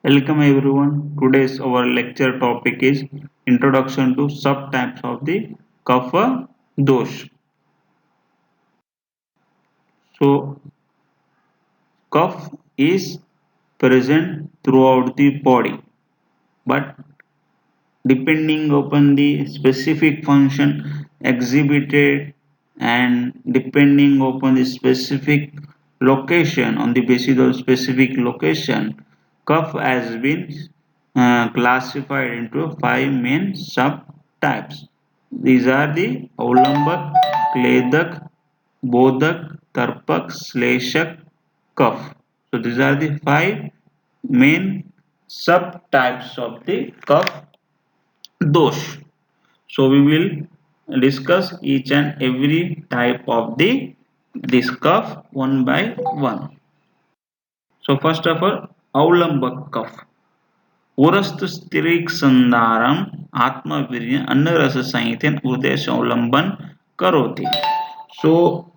Welcome everyone. Today's our lecture topic is Introduction to Subtypes of the Kapha Dosh. So, cough is present throughout the body, but depending upon the specific function exhibited and depending upon the specific location, on the basis of specific location, cough has been classified into five main subtypes. These are the Aulambak, Kledak, Bodak, Tarpak, Sleshak, cough. So these are the five main subtypes of the cough dosh. So we will discuss each and every type of the this cough one by one. So first of all, Aulambak cough. उरस्त स्त्रीक संधारम आत्मवीर्य अन्न रस संहितेन उद्देश्य अवलंबन करोति. So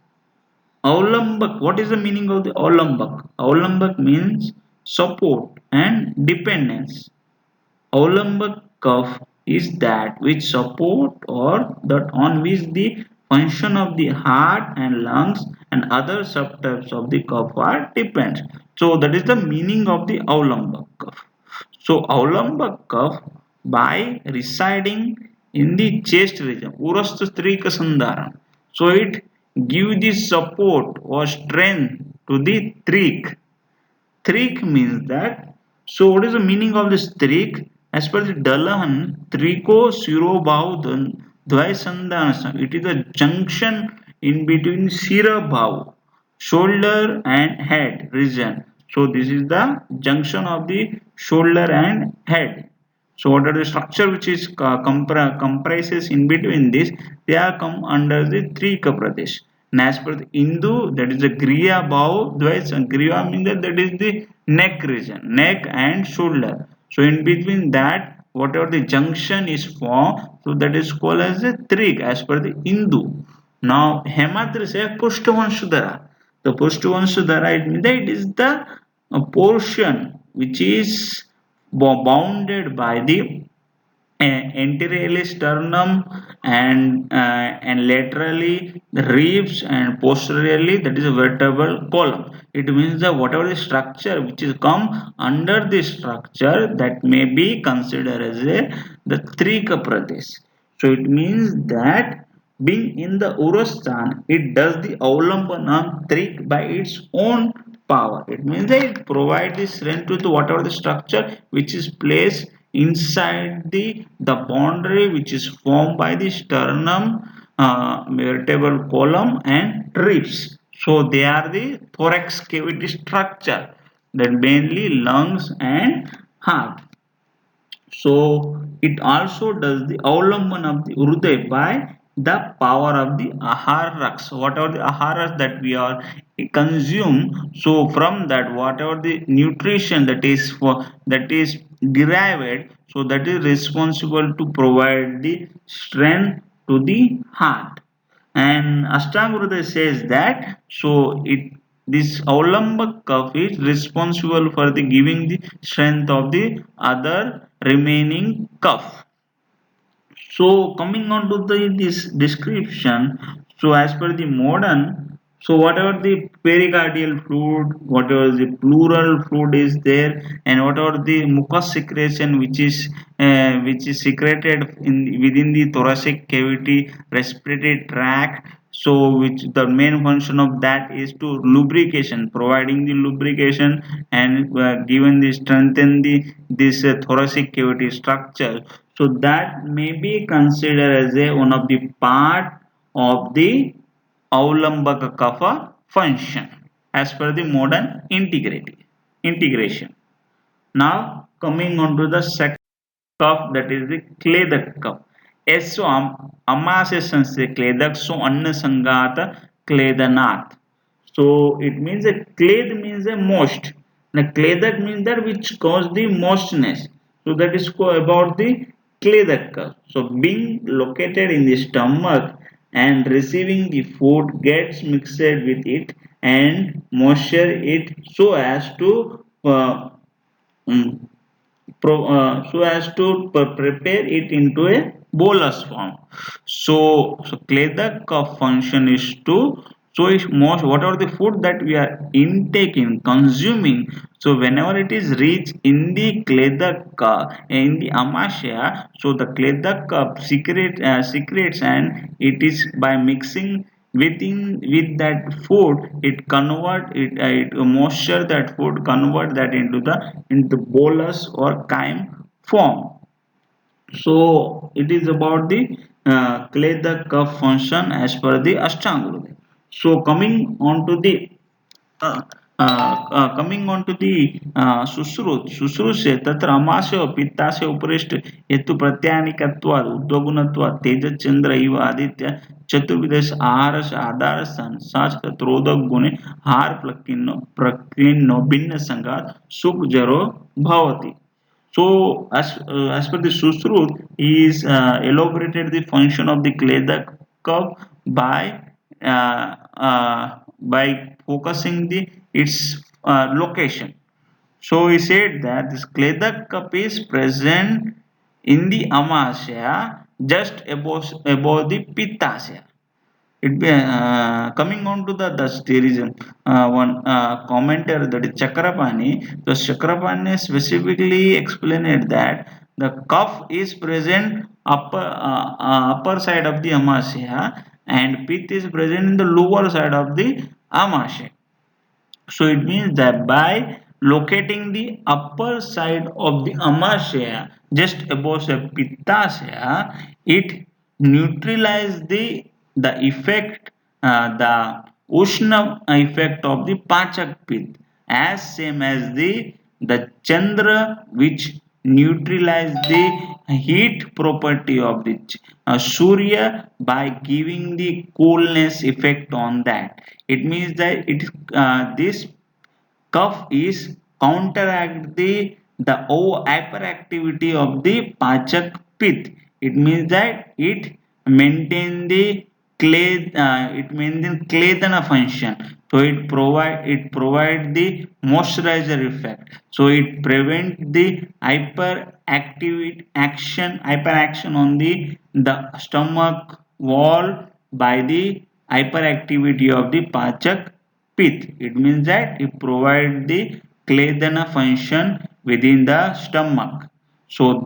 Aulambak, what is the meaning of the Aulambak? Aulambak means support and dependence. Aulambak curve is that which support or that on which the function of the heart and lungs and other subtypes of the curve are depends. So that is the meaning of the Aulambak curve. So Aulambak curve by residing in the chest region, Urasthastrika Sandharam. So it give the support or strength to the trik. Trik means that. So what is the meaning of this trik? As per the Dalahan, Triko Sirobhav Dvaisandhanasam. It is a junction in between Sirabhav, shoulder and head region. So this is the junction of the shoulder and head. So what are the structure which is comprises in between this? They are come under the Trika Pradesh. And as per the Hindu, that is the Griya Bhav Dvais. Griya means that is the neck region, neck and shoulder. So in between that, whatever the junction is formed, so that is called as a Trig as per the Hindu. Now Hemadri says Pushtavanshudhara. The Pushtavanshudhara, it means that it is the portion which is bounded by the anteriorly sternum and laterally the ribs and posteriorly that is a vertebral column. It means that whatever the structure which is come under the structure that may be considered as the Trika Pradesh. So it means that being in the Urasthan, it does the Aulambanam Trik by its own power. It means that it provides the strength to whatever the structure which is placed inside the boundary which is formed by the sternum, vertebral column and ribs. So they are the thorax cavity structure that mainly lungs and heart. So it also does the avlamban of the Urday by the power of the aharaks. Whatever the aharas that we are consume, so from that whatever the nutrition that is derived, so that is responsible to provide the strength to the heart. And Ashtanga says that so it this Aulambak cuff is responsible for the giving the strength of the other remaining cuff. So coming on to this description, so as per the modern, so whatever the pericardial fluid, whatever the pleural fluid is there, and whatever the mucous secretion which is secreted in within the thoracic cavity, respiratory tract. So which the main function of that is to lubrication, providing the lubrication and given the strengthen the this thoracic cavity structure. So that may be considered as a one of the part of the Aulambaka kapha function as per the modern integration. Now coming on to the second cup, that is the Kledak cup. So Amase Sanse Kledak so Anna Sangata Kledanath. So it means a kled means a most. Now kledak means that which cause the moistness. So that is about the kledak curve. So being located in the stomach and receiving the food gets mixed with it and moisture it so as to so as to prepare it into a bolus form. So Kledak function is to, so is most whatever the food that we are intaking, consuming. So whenever it is reached in the Kledak in the amasya, so the Kledak secretes, and it is by mixing within with that food, it convert it moisture, that food convert that into bolus or chyme form. So it is about the clay the cup function as per the Ashtanga. So coming on to the Sushruta से तत्र अमास्य पित्तास्य उपरिष्ट हेतु प्रत्यानिकत्वाद उद्वगुणत्वाद तेज चंद्र इव आदित्य चतुर्विधेश आहार आधार स्थान साच त्रोदक गुणे हार प्रक्लिन्नो भिन्न संघात सुख जरो भवति. So, as per the Susrut, he is elaborated the function of the Kledak cup by focusing the its location. So he said that this Kledak cup is present in the Amasya just above the Pittasya. It be coming on to thus there is one commenter, that is Chakrapani. The Chakrapani specifically explained that the cuff is present upper side of the amasya, and pith is present in the lower side of the amasya. So it means that by locating the upper side of the amasya just above the pittasya, it neutralizes the effect, the ushna effect of the pachak pith, as same as the chandra, which neutralize the heat property of the surya by giving the coolness effect on that. It means that this cuff is counteract the hyperactivity of the Pachak pith. It means that it maintain Claytana function. So it provide the moisturizer effect. So it prevent the hyperaction on the stomach wall by the hyperactivity of the Pachak pith. It means that it provides the Kledana function within the stomach. So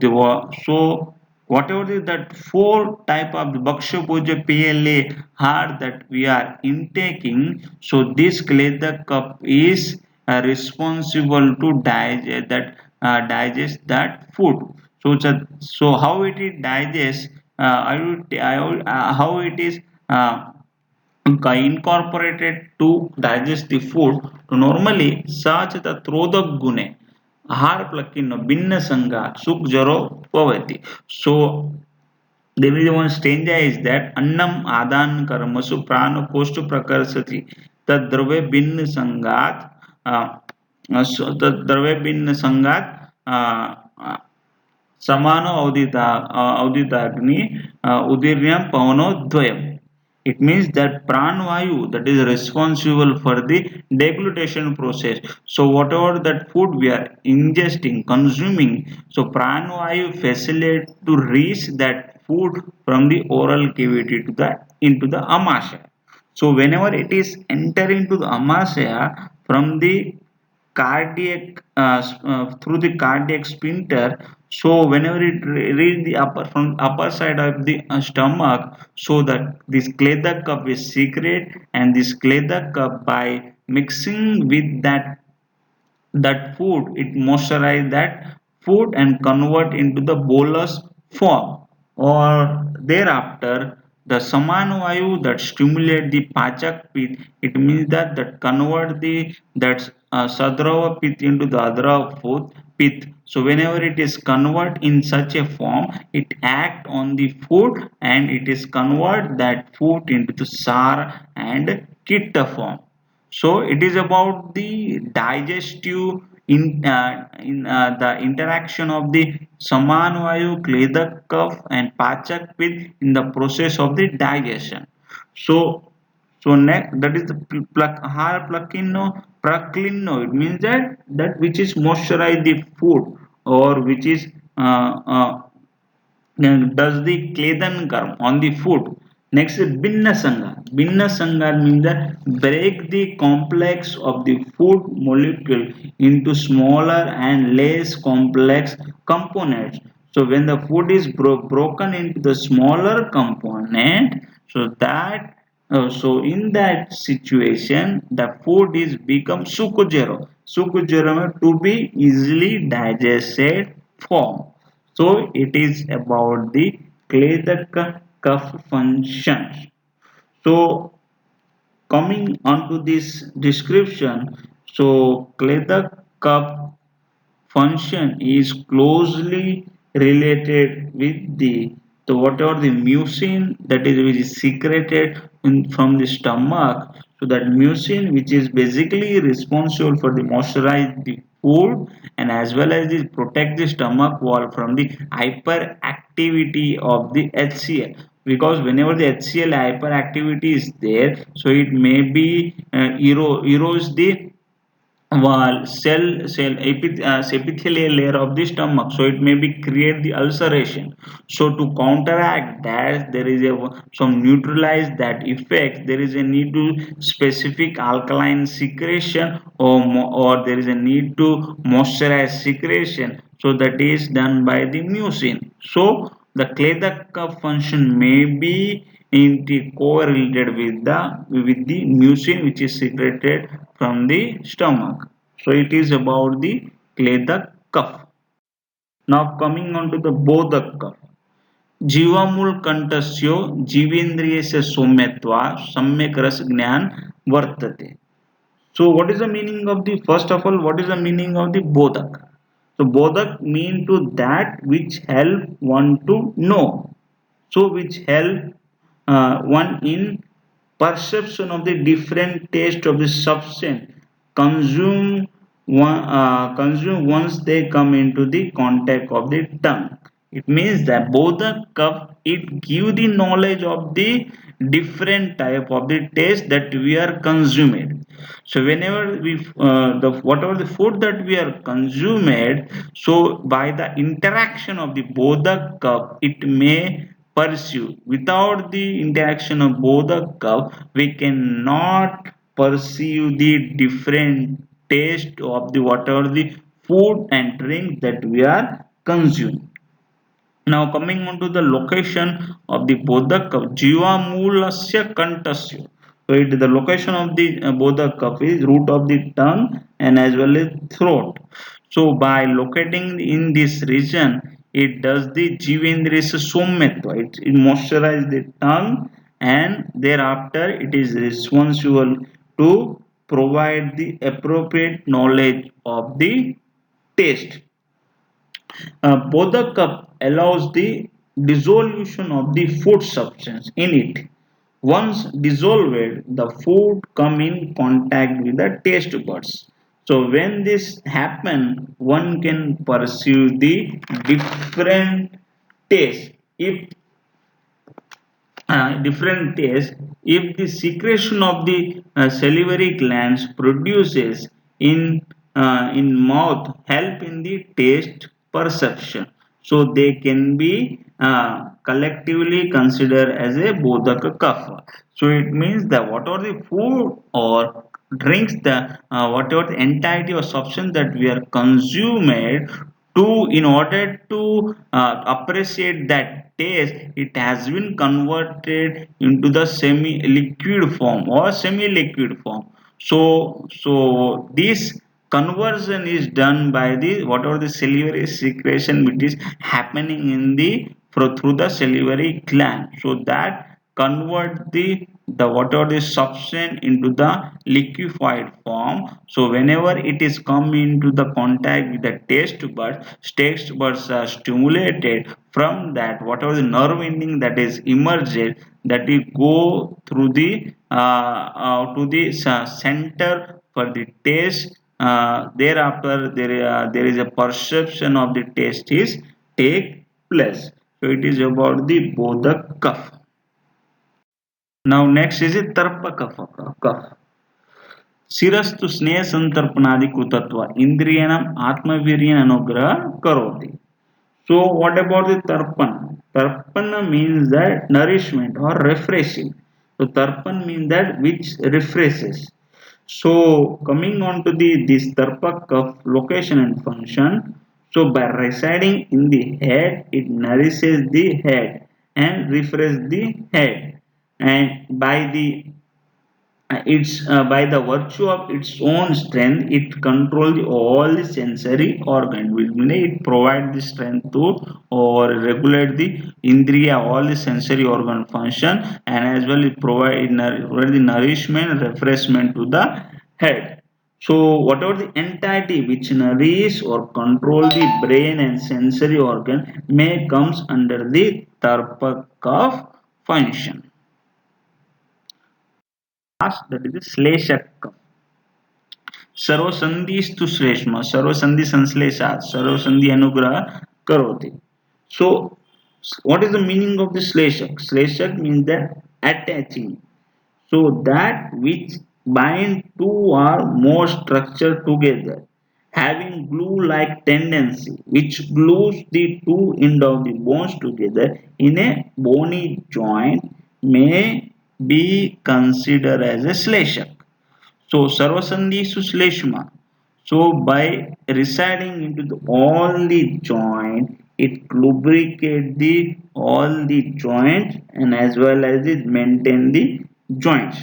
whatever is that four type of the Bhaksha Puja PLA hard that we are intaking, so this Kleda cup is responsible to digest that food. So how it is digest, how it is incorporated to digest the food. To normally such the trodak gune ahar plakino binna sanga suk jaro pavati. So there is one stanza is that annam adan karmasu prana kostu prakarsati tad drave binna sangat tad drave binna sangat samano auditagni udiryam pavano dvayam. It means that pranvayu that is responsible for the deglutation process. So whatever that food we are ingesting, consuming, so pranvayu facilitate to reach that food from the oral cavity to the into the amasya. So whenever it is entering into the amasya from the through the cardiac sphincter, so whenever it reach the upper side of the stomach, so that this Kleda cup is secret, and this Kleda cup by mixing with that food, it moisturize that food and convert into the bolus form. Or thereafter the samanvayu that stimulate the pachak pith, it means that convert the that sadrava pith into the adrava food pith. So whenever it is convert in such a form, it act on the food, and it is convert that food into the sar and kitta form. So it is about the digestive in the interaction of the Samanvayu, Kledak Kaf and Pachak Pit in the process of the digestion. So next, that is the har plakino praklino. It means that which is moisturize the food or which is does the Kledan karm on the food. Next is Binna Sangar. Binna Sangar means that break the complex of the food molecule into smaller and less complex components. So when the food is broken into the smaller component, so in that situation, the food is become sukujero. Sukujero means to be easily digested form. So it is about the Kledak cuff function. So coming onto this description, so Kledak cuff function is closely related with the whatever the mucin that is which is secreted from the stomach. So that mucin which is basically responsible for the moisturize the food and as well as this protect the stomach wall from the hyperactivity of the HCl, because whenever the HCl hyperactivity is there, so it may be erodes the wall epithelial layer of the stomach, so it may be create the ulceration. So to counteract that, there is a some neutralize that effect, there is a need to specific alkaline secretion, or there is a need to moisturize secretion, so that is done by the mucin. So the Kledak function may be correlated with the mucin which is secreted from the stomach. So it is about the Kledak cuff. Now coming on to the Bodak cuff. जीवामूल कंठस्यो जीवेन्द्रियस्य सौम्यत्वा सम्यक रस ज्ञान वर्तते. So what is the meaning of the first of all, what is the meaning of the Bodak? So Bodak mean to that which help one to know. So which help one in perception of the different taste of the substance consume consume once they come into the contact of the tongue. It means that both the cup it give the knowledge of the different type of the taste that we are consuming. So whenever we the whatever the food that we are consumed, so by the interaction of the both the cup, it may pursue. Without the interaction of both the cup, we cannot perceive the different taste of the whatever the food and drink that we are consuming. Now coming on to the location of the Bodhak cup, Jivamulasya Kantasya. So it, the location of the Bodhak cup is root of the tongue and as well as throat. So by locating in this region, it does the Jivendriyasya Sommetva. It moisturizes the tongue and thereafter it is responsible to provide the appropriate knowledge of the taste. Both cup allows the dissolution of the food substance in it. Once dissolved, the food come in contact with the taste buds. So when this happen, one can perceive the different taste. If different taste, if the secretion of the salivary glands produces in mouth help in the taste perception, so they can be collectively considered as a bodhaka kapha. So it means that whatever the food or drinks, the whatever the entirety or substance that we are consumed to, in order to appreciate that taste, it has been converted into the semi liquid form or semi liquid form. So this conversion is done by the whatever the salivary secretion which is happening in the through the salivary gland, so that convert the whatever the substance into the liquefied form. So whenever it is come into the contact with the taste buds are stimulated. From that, whatever the nerve ending that is emerged, that will go through the to the center for the taste. Thereafter, there is a perception of the taste is take place. So it is about the bodha cuff. Now next is a tarpa cuff. शिरस्तु स्नेह संतर्पणादि कृतत्व इंद्रियाणाम आत्मवीर्येण अनुग्रह करोति. So what about the tarpan? Tarpan means that nourishment or refreshing. So tarpan means that which refreshes. So coming on to the this tarpak of location and function. So by residing in the head, it nourishes the head and refreshes the head. And by the it's by the virtue of its own strength it controls all the sensory organ, which means it provides the strength to or regulate the indriya, all the sensory organ function, and as well it provide the nourishment refreshment to the head. So whatever the entity which nourish or control the brain and sensory organ may comes under the tarpak of function. Last, that is the Sleshak. सर्वसंधिस्तु श्लेष्म सर्वसंधि संश्लेषात् सर्वसंधि अनुग्रह करोति. So what is the meaning of the sleshak? Sleshak means that attaching. So that which bind two or more structure together, having glue-like tendency, which glues the two end of the bones together in a bony joint, may be considered as a sleshak. So Sarvasandhi Susleshma. So by residing into all the joint, it lubricate the all the joints and as well as it maintain the joints.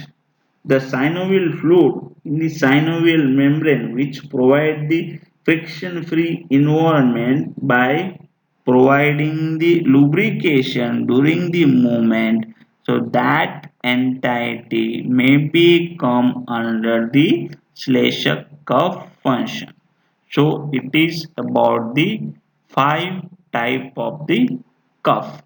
The synovial fluid in the synovial membrane which provide the friction-free environment by providing the lubrication during the movement, so that entity may be come under the Schlesinger curve function. So it is about the five type of the cuff.